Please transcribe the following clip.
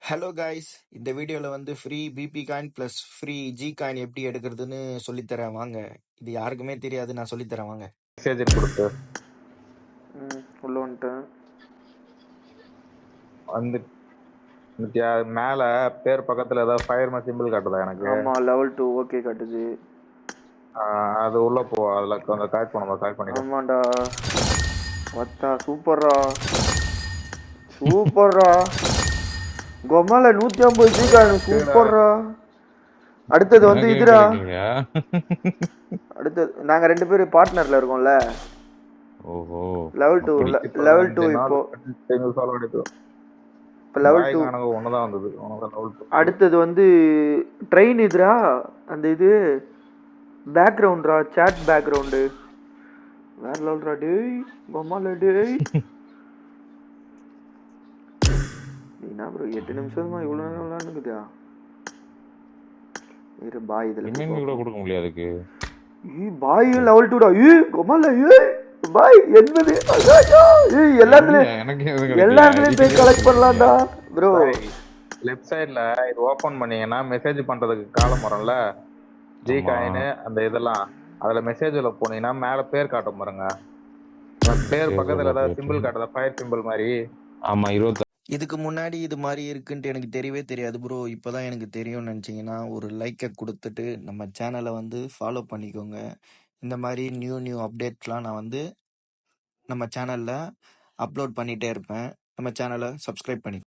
Hello guys, இந்த வீடியோவில் வந்து free BB coin plus free G coin எப்படி எடுக்கிறதுன்னு சொல்லித்தரேன் வாங்க. இது யாருக்குமே தெரியாது, நான் சொல்லித்தரேன் வாங்க. மெசேஜ் கொடுத்து உள்ள வந்துட்டேன். வந்து மேல பேர் பக்கத்துல ஏதாவது ஃபயர் சிம்பிள் காட்டுதா எனக்கு? ஆமாம், லெவல் 2 ஓகே காட்டுது. அது உள்ள போ, அதுல கொஞ்சம் கரெக்ட் பண்ணுவோம், கரெக்ட் பண்ணிக்கோ. ஆமாண்டா, வத்தா சூப்பர்ரா சூப்பர்ரா. கொமால 150 ஜிகாயின் சூப்பர்ரா. அடுத்தது வந்து இதுடா. அடுத்தது நாங்க 2 பேரும் பார்ட்னர்ல இருக்கோம்ல. ஓஹோ, லெவல் 2 லெவல் 2 இப்போ லெவல் 2 ஒண்ணுதான் வந்தது. அடுத்தது வந்து ட்ரெயின் இதுடா. அந்த இது பேக்ரவுண்ட்ரா, சாட் பேக்ரவுண்டு வேற லெவல்ரா டேய். கொமால டேய், என்ன ப்ரோ 8 நிமிஷமா இவ்வளோ நேரம் விளாண்டுக்குதா? இரு பாய் இதில் கூட கொடுக்க முடியாது அதுக்கு. பாய் லெவல் 2டா. கொமால பாய் 80. எல்லாத்துலயும் போய் கலெக்ட் பண்ணலாம்டா ப்ரோ. லெஃப்ட் சைடுல இது ஓபன் பண்ணீங்கன்னா மெசேஜ் பண்றதுக்கு காலம் வரும்ல, ஜி காயின் அந்த இதெல்லாம். அதுல மெசேஜ்ல போனீங்கன்னா மேல பேர் காட்டும் பாருங்க. பேர் பக்கத்துல ஏதாவது சிம்பிள் காட்டுதா? ஃபயர் சிம்பிள் மாதிரி. ஆமா, 20. இதுக்கு முன்னாடி இது மாதிரி இருக்குன்ட்டு எனக்கு தெரியவே தெரியாது ப்ரோ. இப்போதான் எனக்கு தெரியும்னு நினச்சிங்கன்னா ஒரு லைக்கை கொடுத்துட்டு நம்ம சேனலை வந்து ஃபாலோ பண்ணிக்கோங்க. இந்த மாதிரி நியூ அப்டேட்லாம் நான் வந்து நம்ம சேனலில் அப்லோட் பண்ணிகிட்டே இருப்பேன். நம்ம சேனலை சப்ஸ்கிரைப் பண்ணிக்கோங்க.